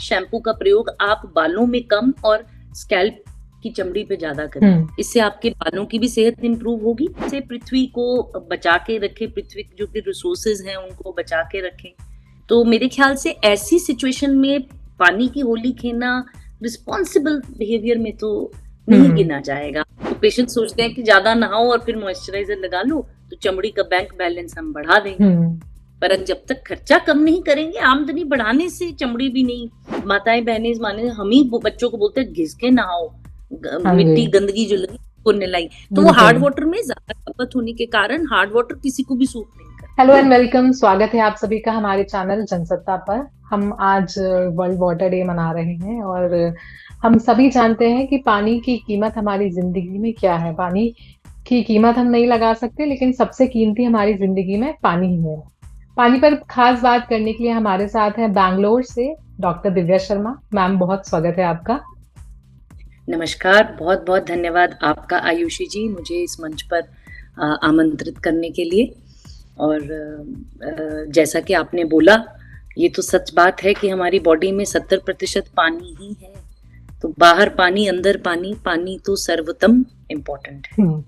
Shampoo का प्रयोग आप बालों में कम और स्कैल्प की चमड़ी पे ज्यादा करें। इससे आपके बालों की भी सेहत इंप्रूव होगी। इससे पृथ्वी को बचा के रखें, पृथ्वी की जो भी रिसोर्सेज हैं उनको बचा के रखें। तो मेरे ख्याल से ऐसी सिचुएशन में पानी की होली खेलना रिस्पॉन्सिबल बिहेवियर में तो नहीं गिना जाएगा। तो पेशेंट सोचते हैं कि ज्यादा नहाओ और फिर मॉइस्चराइजर लगा लो तो चमड़ी का बैंक बैलेंस हम बढ़ा देंगे, पर जब तक खर्चा कम नहीं करेंगे, आमदनी बढ़ाने से चमड़ी भी नहीं। माताएं बहनें माने हम ही बच्चों को बोलते हैं घिस के नहाओ, मिट्टी गंदगी जो लगी पुण्य लाई, तो वो हार्ड वाटर में ज्यादा खपत होने के कारण हार्ड वाटर किसी को भी सूट नहीं करता। हेलो एंड वेलकम, स्वागत है आप सभी का हमारे चैनल जनसत्ता पर। हम आज वर्ल्ड वाटर डे मना रहे हैं और हम सभी जानते हैं कि पानी की कीमत हमारी जिंदगी में क्या है। पानी की कीमत हम नहीं लगा सकते, लेकिन सबसे कीमती हमारी जिंदगी में पानी ही है। पानी पर खास बात करने के लिए हमारे साथ है बैंगलोर से डॉक्टर दिव्या शर्मा। मैम, बहुत स्वागत है आपका। नमस्कार, बहुत बहुत धन्यवाद आपका आयुषी जी, मुझे इस मंच पर आमंत्रित करने के लिए। और जैसा कि आपने बोला, ये तो सच बात है कि हमारी बॉडी में 70% पानी ही है। तो बाहर पानी, अंदर पानी, पानी तो सर्वोत्तम इम्पोर्टेंट है।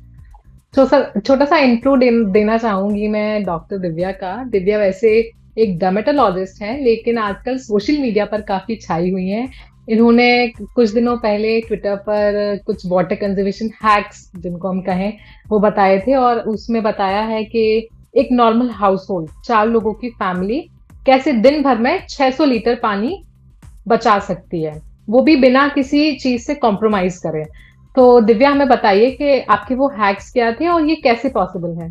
तो सर, छोटा सा इंट्रो देना चाहूंगी मैं डॉक्टर दिव्या का। दिव्या वैसे एक डर्मेटोलॉजिस्ट हैं, लेकिन आजकल सोशल मीडिया पर काफी छाई हुई हैं। इन्होंने कुछ दिनों पहले ट्विटर पर कुछ वाटर कंजर्वेशन हैक्स, जिनको हम कहें, वो बताए थे और उसमें बताया है कि एक नॉर्मल हाउस होल्ड, 4 लोगों की फैमिली कैसे दिन भर में 600 लीटर पानी बचा सकती है, वो भी बिना किसी चीज से कॉम्प्रोमाइज करे। तो दिव्या, हमें बताइए कि आपके वो हैक्स क्या थे और ये कैसे पॉसिबल है।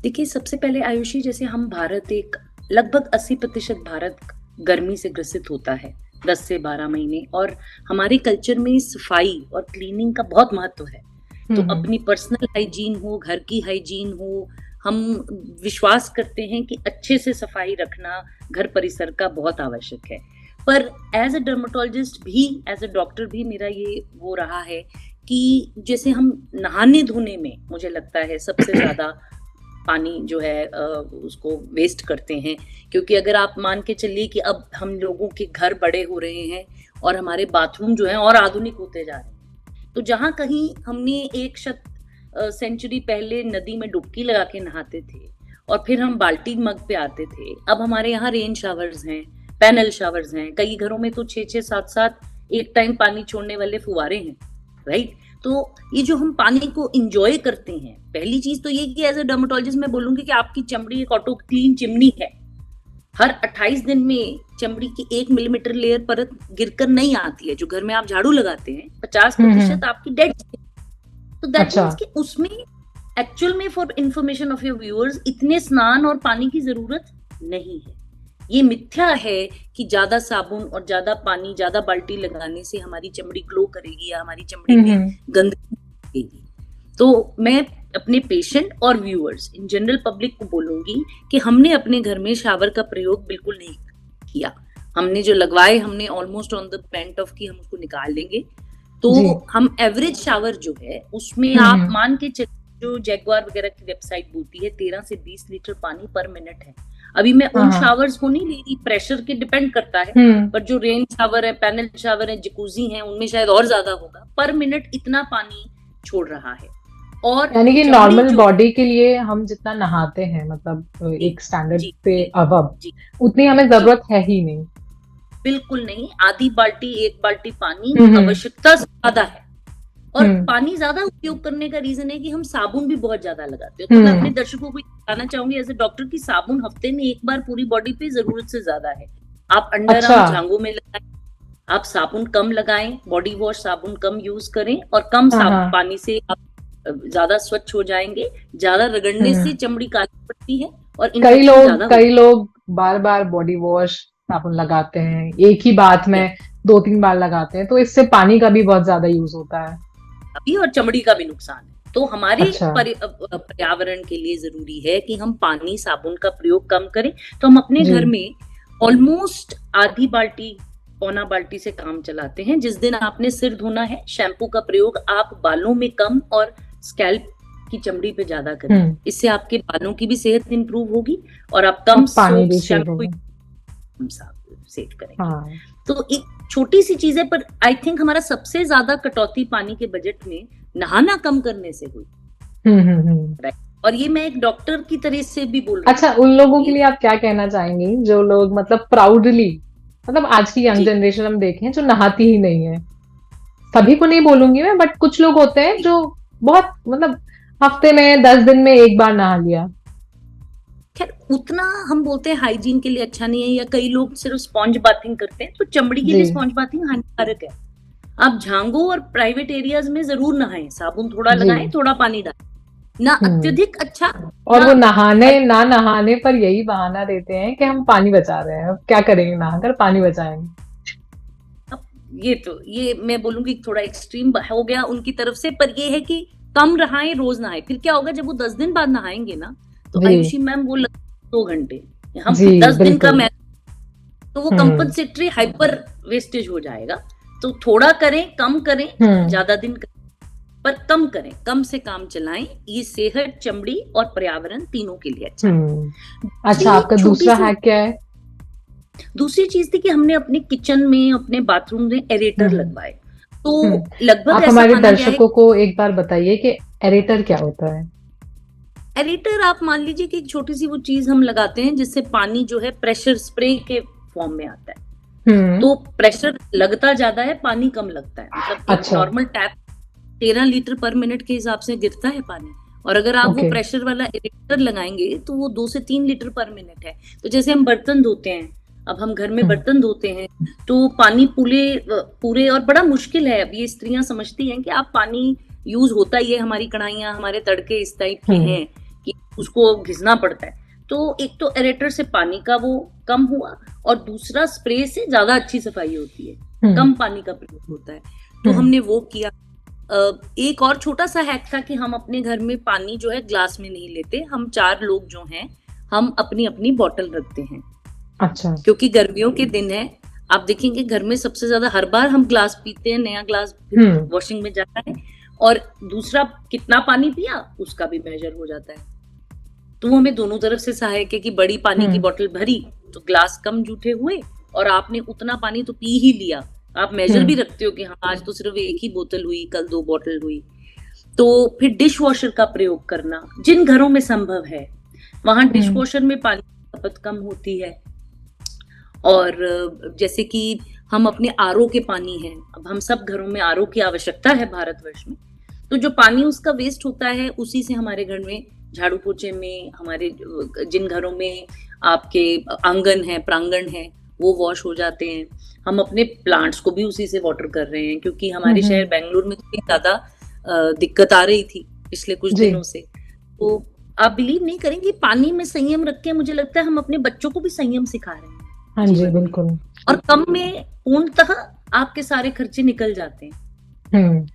देखिए, सबसे पहले आयुषी, जैसे हम भारत एक लगभग 80% भारत गर्मी से ग्रसित होता है 10 से 12 महीने, और हमारे कल्चर में सफाई और क्लीनिंग का बहुत महत्व है। तो अपनी पर्सनल हाइजीन हो, घर की हाइजीन हो, हम विश्वास करते हैं कि अच्छे से सफाई रखना घर परिसर का बहुत आवश्यक है। पर एज अ डर्मेटोलॉजिस्ट भी, एज अ डॉक्टर भी, मेरा ये वो रहा है कि जैसे हम नहाने धोने में, मुझे लगता है सबसे ज्यादा पानी जो है उसको वेस्ट करते हैं। क्योंकि अगर आप मान के चलिए कि अब हम लोगों के घर बड़े हो रहे हैं और हमारे बाथरूम जो है और आधुनिक होते जा रहे हैं, तो जहां कहीं हमने एक सेंचुरी पहले नदी में डुबकी लगा के नहाते थे और फिर हम बाल्टी मग पे आते थे, अब हमारे यहाँ रेन शावर्स हैं, पैनल शावर्स हैं, कई घरों में तो 6-6, 7-7 एक टाइम पानी छोड़ने वाले फुवारे हैं, राइट। तो ये जो हम पानी को इंजॉय करते हैं, पहली चीज तो ये कि एज अ डर्मेटोलॉजिस्ट मैं बोलूंगी कि आपकी चमड़ी एक ऑटो क्लीन चिमनी है। हर 28 दिन में चमड़ी की 1 मिलीमीटर लेयर परत गिरकर नहीं आती है। जो घर में आप झाड़ू लगाते हैं, 50% आपकी डेड। तो दैट मीन्स कि उसमें एक्चुअल में, for information of your viewers, इतने स्नान और पानी की जरूरत नहीं है। ये मिथ्या है कि ज्यादा साबुन और ज्यादा पानी, ज्यादा बाल्टी लगाने से हमारी चमड़ी ग्लो करेगी या हमारी चमड़ी में गंदगी लगेगी। तो मैं अपने पेशेंट और व्यूअर्स, इन जनरल पब्लिक को बोलूंगी कि हमने अपने घर में शावर का प्रयोग बिल्कुल नहीं किया। हमने जो लगवाए, हमने almost on the paint off की हम उसको निकाल लेंगे। तो हम एवरेज शावर जो है उसमें आप मान के चलिए, जो जैगवार वगैरह की वेबसाइट बोलती है 13 से 20 लीटर पानी पर मिनट है। अभी मैं उन शावर्स को नहीं ले रही, प्रेशर के डिपेंड करता है, पर जो रेन शावर है, पैनल शावर है, जकूजी है, उनमें शायद और ज्यादा होगा। पर मिनट इतना पानी छोड़ रहा है। और यानी कि नॉर्मल बॉडी के लिए हम जितना नहाते हैं, मतलब एक स्टैंडर्ड पे अबव, उतनी हमें जरूरत है ही नहीं। बिल्कुल नहीं। आधी बाल्टी, 1 बाल्टी पानी आवश्यकता से ज्यादा है। और पानी ज्यादा उपयोग करने का रीजन है कि हम साबुन भी बहुत ज्यादा लगाते हैं। तो मैं अपने दर्शकों को बताना चाहूंगी एज ए डॉक्टर की साबुन हफ्ते में 1 बार पूरी बॉडी पे जरूरत से ज्यादा है। आप अंडर आर्म, जांघों में लगाएं, आप साबुन कम लगाएं, बॉडी वॉश साबुन कम यूज करें, और कम पानी से आप ज्यादा स्वच्छ हो जाएंगे। ज्यादा रगड़ने से चमड़ी काली पड़ती है और कई लोग बार बार बॉडी वॉश साबुन लगाते हैं, एक ही बात में 2-3 बार लगाते हैं, तो इससे पानी का भी बहुत ज्यादा यूज होता है अभी, और चमड़ी का भी नुकसान है। तो हमारे पर्यावरण के लिए जरूरी है कि हम पानी, साबुन का प्रयोग कम करें। तो हम अपने घर में ऑलमोस्ट आधी बाल्टी, पौना बाल्टी से काम चलाते हैं। जिस दिन आपने सिर धोना है, शैम्पू का प्रयोग आप बालों में कम और स्कैल्प की चमड़ी पे ज्यादा करें। इससे आपके बालों की भी सेहत इंप्रूव होगी और आप कम शैम्पू सेव करेंगे। हाँ। तो एक छोटी सी चीज है, पर आई थिंक हमारा सबसे ज्यादा कटौती पानी के बजट में नहाना कम करने से हुई। राइट। और ये मैं एक डॉक्टर की तरह से भी बोल रही अच्छा, हूँ उन लोगों के कि लिए आप क्या कहना चाहेंगी जो लोग मतलब प्राउडली, मतलब आज की यंग जी जनरेशन हम देखें जो नहाती ही नहीं है, सभी को नहीं बोलूंगी मैं, बट कुछ लोग होते हैं जो बहुत मतलब हफ्ते में 10 दिन में एक बार नहा लिया। खैर उतना हम बोलते हैं हाइजीन के लिए अच्छा नहीं है, या कई लोग सिर्फ स्पॉन्ज बाथिंग करते हैं, तो चमड़ी के जी। लिए स्पॉन्ज बाथिंग हानिकारक है। आप झांगो और प्राइवेट एरियाज में जरूर नहाएं, साबुन थोड़ा जी। लगाएं, थोड़ा पानी डालें, ना हम्म। अत्यधिक अच्छा और ना वो अ- ना नहाने पर यही बहाना देते हैं कि हम पानी बचा रहे हैं, अब क्या करेंगे, नहाकर पानी बचाएंगे। अब ये मैं बोलूंगी थोड़ा एक्सट्रीम हो गया उनकी तरफ से, पर ये है कि कम नहाएं, रोज नहाएं। फिर क्या होगा, जब वो 10 दिन बाद नहाएंगे ना, तो जी। आयुषी मैम वो 2 घंटे, हम जी 10 दिन का, बिल्कुल। तो वो हम्म। कंपनसेटरी हाइपर वेस्टेज हो जाएगा। तो थोड़ा करें, कम करें, हम्म। ज्यादा दिन करें, पर कम करें, कम से काम चलाएं। ये सेहत, चमड़ी और पर्यावरण तीनों के लिए अच्छा है। अच्छा, दूसरी आपका छोटी दूसरा सी हैक क्या है? दूसरी चीज थी कि हमने अपने किचन में, अपने बाथरूम में एरेटर हम्म। लगवाए। तो हम्म। लगभग आप ऐसा हमारे माना गया है, दर्शकों को एक बार बताइए कि एरेटर क्या होता है? एरेटर आप मान लीजिए कि एक छोटी सी वो चीज हम लगाते हैं जिससे पानी जो है प्रेशर स्प्रे के फॉर्म में आता है। हम्म। तो प्रेशर लगता ज्यादा है, पानी कम लगता है। मतलब एक अच्छा। नॉर्मल टैप 13 लीटर पर मिनट के हिसाब से गिरता है पानी, और अगर आप वो ओके। प्रेशर वाला इरेक्टर लगाएंगे तो वो 2 से 3 लीटर पर मिनट है। तो जैसे हम बर्तन धोते हैं, अब हम घर में हम्म। बर्तन धोते हैं, तो पानी पूरे पूरे, और बड़ा मुश्किल है। अब ये स्त्रियां समझती हैं कि आप पानी यूज होता ही है, हमारी कढ़ाइयाँ, हमारे तड़के इस टाइप के हम्म। हैं कि उसको घिसना पड़ता है। तो एक तो एरेटर से पानी का वो कम हुआ, और दूसरा स्प्रे से ज्यादा अच्छी सफाई होती है, हम्म। कम पानी का प्रयोग होता है। तो हम्म। हमने वो किया। एक और छोटा सा हैक था कि हम अपने घर में पानी जो है ग्लास में नहीं लेते। हम 4 लोग जो हैं, हम अपनी अपनी बॉटल रखते हैं, अच्छा। क्योंकि गर्मियों के दिन है। आप देखेंगे घर में सबसे ज्यादा हर बार हम ग्लास पीते हैं, नया ग्लास फिर हम्म। वॉशिंग में जाता है, और दूसरा कितना पानी पिया उसका भी मेजर हो जाता है। तो वो हमें दोनों तरफ से सहायक है कि बड़ी पानी की हम्म। बॉटल भरी तो ग्लास कम जूठे हुए, और आपने उतना पानी तो पी ही लिया। आप मेजर भी हम्म। रखते हो कि हाँ आज तो सिर्फ एक ही बोतल हुई, कल 2 बोतल हुई। तो फिर डिश वॉशर का प्रयोग करना, जिन घरों में संभव है वहां डिश हम्म। वॉशर में पानी की खपत कम होती है। और जैसे कि हम अपने आरओ के पानी है, अब हम सब घरों में आरओ की आवश्यकता है भारतवर्ष में, तो जो पानी उसका वेस्ट होता है उसी से हमारे घर में झाड़ू पोछे में, हमारे जिन घरों में आपके आंगन है, प्रांगण है, वो वॉश हो जाते हैं। हम अपने प्लांट्स को भी उसी से वाटर कर रहे हैं, क्योंकि हमारे शहर हम्म। बेंगलुरु में थोड़ी ज्यादा दिक्कत आ रही थी पिछले कुछ जी। दिनों से। तो आप बिलीव नहीं करेंगे, पानी में संयम रख के मुझे लगता है हम अपने बच्चों को भी संयम सिखा रहे हैं हाँ जी जीवन में। बिल्कुल। और कम में पूर्णतः आपके सारे खर्चे निकल जाते हैं। हम्म।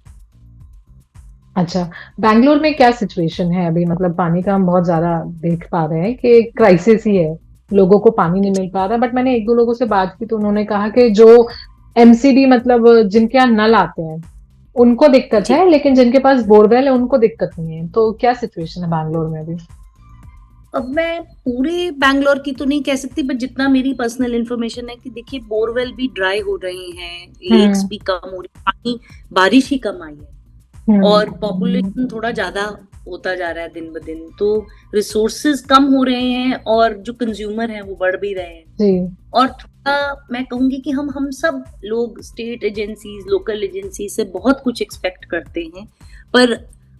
अच्छा, बैंगलोर में क्या सिचुएशन है अभी? मतलब पानी का हम बहुत ज्यादा देख पा रहे हैं कि क्राइसिस ही है, लोगों को पानी नहीं मिल पा रहा। बट मैंने एक दो लोगों से बात की तो उन्होंने कहा कि जो एमसीबी मतलब जिनके यहाँ नल आते हैं उनको दिक्कत जी, है, लेकिन जिनके पास बोरवेल है उनको दिक्कत नहीं है। तो क्या सिचुएशन है बैंगलोर में अभी? अब मैं पूरे बैंगलोर की तो नहीं कह सकती, बट जितना मेरी पर्सनल इंफॉर्मेशन है कि देखिए बोरवेल भी ड्राई हो रहे हैं, लेक्स हम्म। भी कम हो रही, पानी बारिश ही कम आई है, और हम्म। पॉपुलेशन थोड़ा ज्यादा होता जा रहा है दिन ब दिन, तो रिसोर्सेज कम हो रहे हैं और जो कंज्यूमर हैं वो बढ़ भी रहे हैं। जी। और थोड़ा मैं कहूंगी कि हम सब लोग स्टेट एजेंसीज, लोकल एजेंसी से बहुत कुछ एक्सपेक्ट करते हैं, पर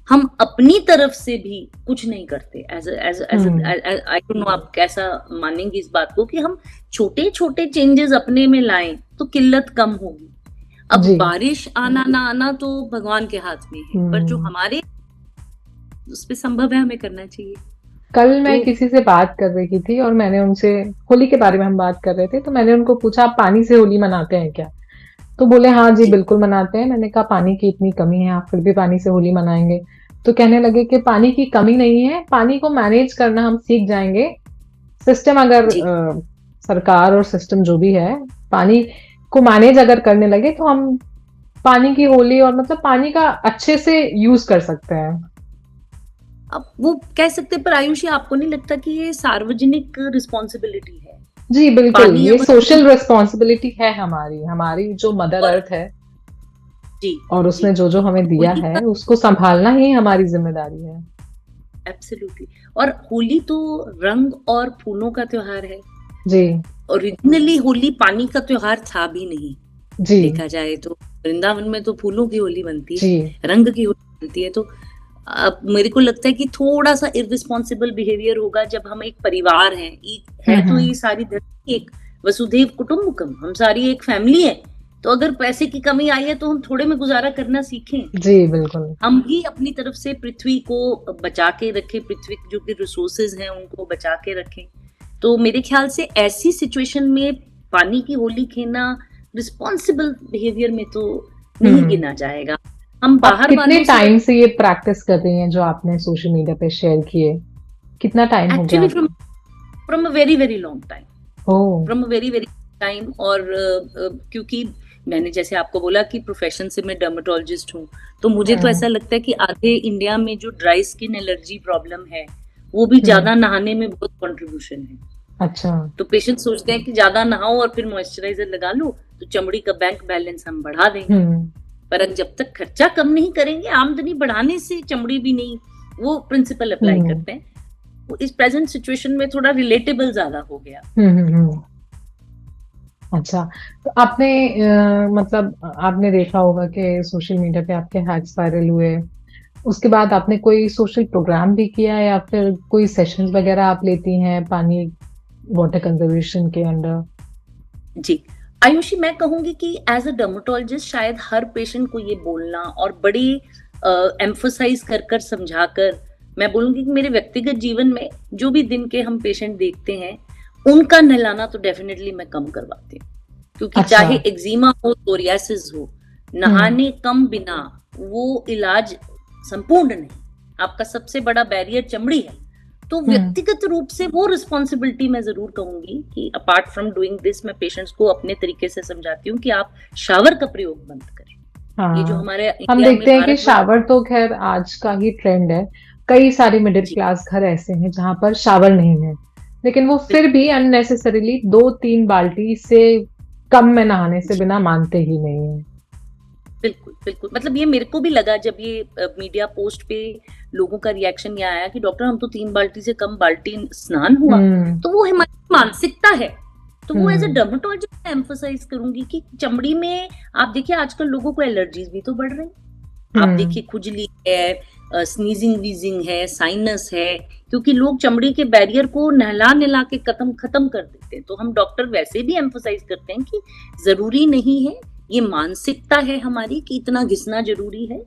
हम अपनी तरफ से भी कुछ नहीं करते। As as as hmm. I don't know आप कैसा मानेंगे इस बात को, कि हम छोटे छोटे चेंजेस अपने में लाएं तो किल्लत कम होगी। अब जी। बारिश आना ना आना तो भगवान के हाथ में है, पर जो हम्म। हमारे उस पे संभव है हमें करना चाहिए। कल मैं तो किसी से बात कर रही थी और मैंने उनसे, होली के बारे में हम बात कर रहे थे, तो मैंने उनको पूछा आप पानी से होली मनाते हैं क्या? तो बोले हाँ जी जी बिल्कुल मनाते हैं। मैंने कहा पानी की इतनी कमी है, आप फिर भी पानी से होली मनाएंगे? तो कहने लगे कि पानी की कमी नहीं है, पानी को मैनेज करना हम सीख जाएंगे। सिस्टम अगर जी सरकार और सिस्टम जो भी है पानी को मैनेज अगर करने लगे तो हम पानी की होली और मतलब पानी का अच्छे से यूज कर सकते हैं। अब वो कह सकते, पर आयुषी आपको नहीं लगता कि ये सार्वजनिक रिस्पॉन्सिबिलिटी है? जी, बिल्कुल, पानी ये हमारे सोशल रिस्पॉन्सिबिलिटी है हमारी, हमारी जो मदर और अर्थ है जी, और जी। उसने जो-जो हमें दिया होली है, का उसको सँभालना ही हमारी ज़िम्मेदारी है। एब्सोल्युटली। और होली तो रंग और फूलों का त्योहार है। जी, ओरिजिनली होली पानी का त्योहार था भी नहीं, जी, देखा जाए तो। वृंदावन में तो फूलों की होली बनती जी। है, रंग की होली बनती है। तो अब मेरे को लगता है कि थोड़ा-सा इर्रेस्पॉन्सिबल बिहेवियर होगा जब हम एक परिवार हैं, एक हुँ, है तो ये हुँ। सारी धरती एक वसुधैव कुटुम्बकम, हम सारी एक फैमिली है। तो अगर पैसे की कमी आई है तो हम थोड़े में गुज़ारा करना सीखें। जी, बिल्कुल। हम भी अपनी तरफ से पृथ्वी को बचा के रखें, पृथ्वी की जो भी रिसोर्सेज हैं उनको बचा के रखें। तो मेरे ख्याल से ऐसी सिचुएशन में पानी की होली खेलना रिस्पॉन्सिबल बिहेवियर में तो नहीं हुँ। गिना जाएगा। हम आप बाहर कितने वालों से टाइम से ये प्रैक्टिस कर रही हैं जो आपने सोशल मीडिया पे शेयर किए? कितना टाइम हो गया एक्चुअली आपको? From a very very long time, oh! From a very very time. और क्योंकि मैंने जैसे आपको बोला कि प्रोफेशन से मैं डर्मेटोलॉजिस्ट हूँ, तो मुझे तो हुँ, ऐसा लगता है कि आधे इंडिया में जो ड्राई स्किन एलर्जी प्रॉब्लम है, वो भी हुँ। ज्यादा नहाने में बहुत कंट्रीब्यूशन है। अच्छा। तो पेशेंट सोचते हैं कि ज्यादा नहाओ और फिर मॉइस्चराइजर लगा लो तो चमड़ी का बैंक बैलेंस हम बढ़ा देंगे। हुँ, पर अब जब तक खर्चा कम नहीं करेंगे, आमदनी बढ़ाने से चमड़ी भी नहीं, वो प्रिंसिपल अप्लाई हुँ। करते हैं। वो इस प्रेजेंट सिचुएशन में थोड़ा रिलेटेबल ज्यादा हो गया। हुँ, हुँ, हुँ। अच्छा, तो आपने मतलब आपने देखा होगा कि सोशल मीडिया पे आपके हैक्स वायरल हुए। उसके बाद आपने कोई सोशल प्रोग्राम भी किया या फिर कोई सेशंस वगैरह आप लेती हैं पानी वाटर कंजर्वेशन के अंडर? जी, आयुषी, मैं कहूँगी कि एज़ अ डर्मेटोलॉजिस्ट शायद हर पेशेंट को ये बोलना और बड़ी एम्फसाइज़ कर समझाकर, मैं बोलूँगी कि मेरे व्यक्तिगत जीवन में जो भी दिन के हम पेशेंट देखते हैं, उनका नहलाना तो डेफ़िनिटली मैं कम करवाती हूँ। क्योंकि अच्छा। चाहे एक्ज़ीमा हो, सोरियासिस हो, हुँ, नहाने कम बिना वो इलाज संपूर्ण नहीं। आपका सबसे बड़ा बैरियर चमड़ी है। तो हुँ। व्यक्तिगत रूप से वो रिस्पॉन्सिबिलिटी मैं जरूर कहूंगी कि अपार्ट फ्रॉम डूइंग दिस, मैं पेशेंट्स को अपने तरीके से समझाती हूँ कि आप शावर का प्रयोग बंद करें। ये जो हाँ, हमारे हम इंडिया में देखते हैं कि भारतवर्ष। शावर तो ख़ैर आज का ही ट्रेंड है। कई सारे मिडिल जी, क्लास घर ऐसे हैं जहाँ पर शावर नहीं है। लेकिन वो फिर बिल्कुल भी अननेसेसरीली 2-3 बाल्टी से कम में नहाने से बिना मानते ही नहीं हैं। बिल्कुल बिल्कुल। मतलब ये मेरे को भी लगा जब ये मीडिया पोस्ट पे लोगों का रिएक्शन ये आया कि डॉक्टर हम तो 3 बाल्टी से कम बाल्टी स्नान हुआ। हुँ, तो वो हमारी मानसिकता है। तो वो as a um, dermatologist emphasise करूंगी कि चमड़ी में आप देखिए आजकल लोगों को एलर्जीज भी तो बढ़ रही। आप हुँ, देखिए खुजली है, स्नीजिंग वीजिंग है, साइनस है, क्योंकि लोग चमड़ी के बैरियर को नहला नहला के खत्म खत्म कर देते हैं। तो हम डॉक्टर वैसे भी एम्फोसाइज करते हैं कि जरूरी नहीं है, ये मानसिकता है हमारी कि इतना घिसना जरूरी है।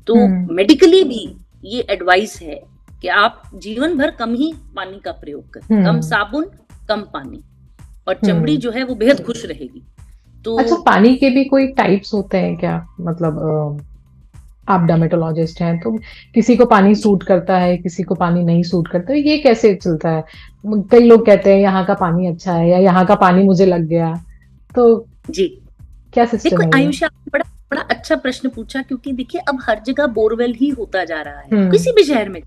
तो हुँ, मेडिकली भी ये एडवाइस है कि आप जीवन भर कम ही पानी का प्रयोग करें, कम हुँ, साबुन, कम पानी, और चमड़ी हुँ। जो है वो बेहद खुश रहेगी। तो अच्छा, पानी के भी कोई टाइप्स होते हैं क्या? मतलब आप डर्मेटोलॉजिस्ट हैं, तो किसी को पानी जी, सूट करता है, किसी को पानी नहीं सूट करता है, ये कैसे चलता है? कई लोग कहते हैं यहाँ का पानी अच्छा है या यहाँ का पानी मुझे लग गया, तो जी। क्या देखो सिस्टम है ये? आयुषा, आपने बड़ा बड़ा अच्छा प्रश्न पूछा, क्योंकि देखिए अब हर जगह बोरवेल ही होता जा रहा है, हुँ, किसी भी शहर में।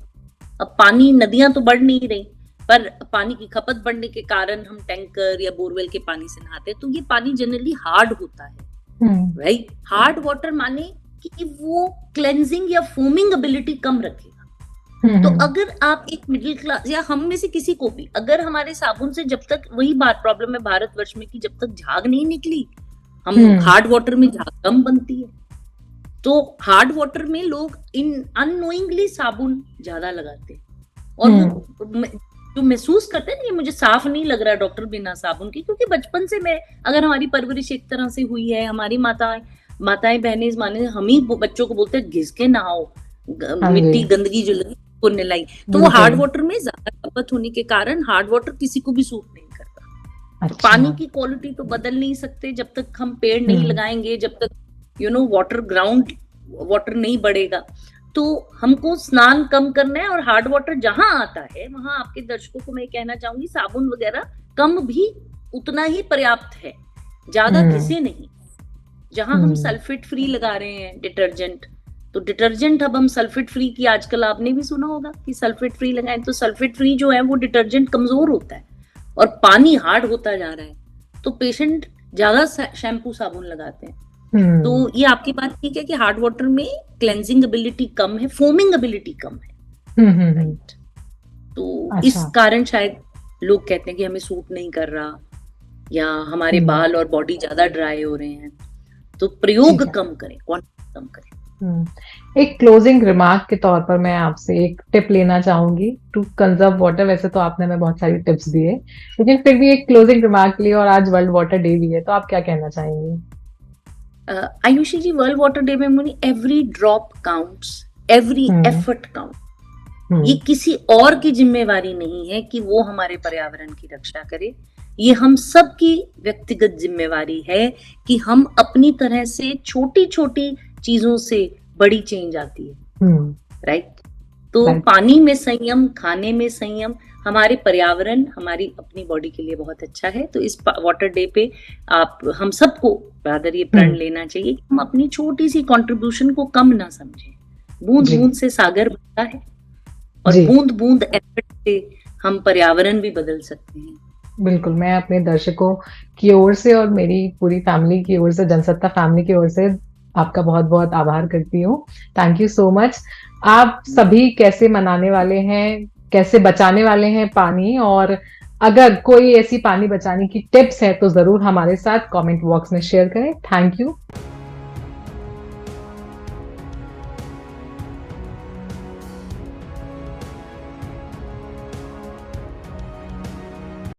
अब पानी, नदियां तो बढ़ नहीं रही, पर पानी की खपत बढ़ने के कारण हम टैंकर या बोरवेल के पानी से नहाते हैं, तो ये पानी जनरली हार्ड होता है। हुँ, राइट, हार्ड वाटर माने कि वो क्लेंजिंग या फोमिंग एबिलिटी कम रखेगा। हुँ, तो हुँ, अगर आप एक मिडिल क्लास या हम में से किसी को भी, अगर हमारे साबुन से जब तक, वही बात प्रॉब्लम है भारतवर्ष में कि जब तक झाग नहीं निकली, हम हुँ, हार्ड वाटर में झाग कम बनती है। तो हार्ड वाटर में लोग इन अननोइंगली साबुन ज्यादा लगाते हैं, और वो हुँ, जो महसूस करते हैं ना, ये मुझे साफ नहीं लग रहा डॉक्टर बिना साबुन की, क्योंकि बचपन से मैं, अगर हमारी परवरिश एक तरह से हुई है, हमारी माताएं बहनें माने हम ही बच्चों को बोलते हैं घिस के नहाओ, हाँ जी, मिट्टी गंदगी जो लगी को नहलाई। तो वो बिल्कुल, हार्ड वाटर में ज्यादा खपत होने के कारण हार्ड वाटर किसी को भी सूट नहीं करता। तो अच्छा, पानी की क्वालिटी तो बदल नहीं सकते जब तक हम पेड़ नहीं हुँ, लगाएंगे, जब तक वाटर, ग्राउंड वाटर नहीं बढ़ेगा। तो हमको स्नान कम करना है, और हार्ड वाटर जहां आता है वहां आपके दर्शकों को मैं कहना चाहूंगी साबुन वगैरह कम भी उतना ही पर्याप्त है, ज्यादा हुँ, घिसे नहीं। जहां हम हुँ, सल्फेट फ्री लगा रहे हैं डिटर्जेंट, तो डिटर्जेंट अब हम सल्फेट फ्री की, आजकल आपने भी सुना होगा कि सल्फेट फ्री लगाएं, तो सल्फेट फ्री जो है वो डिटर्जेंट कमजोर होता है, और पानी हार्ड होता जा रहा है, तो पेशेंट ज़्यादा शैम्पू साबुन लगाते हैं। तो ये आपकी बात ठीक है कि हार्ड वाटर में क्लेंजिंग एबिलिटी कम है, फोमिंग एबिलिटी कम है, राइट। तो इस अच्छा। कारण शायद लोग कहते हैं कि हमें सूट नहीं कर रहा, या हमारे बाल और बॉडी ज्यादा ड्राई हो रहे हैं। तो प्रयोग कम करें, क्वांटिटी कम करें। एक क्लोजिंग रिमार्क के तौर पर मैं आपसे एक टिप लेना चाहूंगी टू कंजर्व वाटर। वैसे तो आपने हमें बहुत सारी टिप्स दिए, लेकिन फिर भी एक क्लोजिंग रिमार्क के लिए, और आज वर्ल्ड वाटर डे भी है, तो आप क्या कहना चाहेंगे? Ayushi ji, world water day में मुनी every drop counts, every effort count. ये किसी और की जिम्मेवारी नहीं है कि वो हमारे पर्यावरण की रक्षा करे, ये हम सब की व्यक्तिगत जिम्मेवारी है कि हम अपनी तरह से छोटी छोटी चीजों से बड़ी चेंज आती है, राइट। तो पानी में संयम, खाने में संयम, हमारे पर्यावरण, हमारी अपनी बॉडी के लिए बहुत अच्छा है। तो इस वाटर डे पे आप हम सबको रादर ये प्रण लेना चाहिए कि हम अपनी छोटी सी कंट्रीब्यूशन को कम ना समझें। बूंद बूंद से सागर बनता है, और बूंद बूंद एफर्ट से हम पर्यावरण भी बदल सकते हैं। बिल्कुल, मैं अपने दर्शकों की ओर से और मेरी पूरी फैमिली की ओर से, जनसत्ता फैमिली की ओर से आपका बहुत बहुत आभार करती हूँ। Thank you so much. आप सभी कैसे मनाने वाले हैं, कैसे बचाने वाले हैं पानी, और अगर कोई ऐसी पानी बचाने की टिप्स है तो जरूर हमारे साथ कमेंट बॉक्स में शेयर करें। Thank you.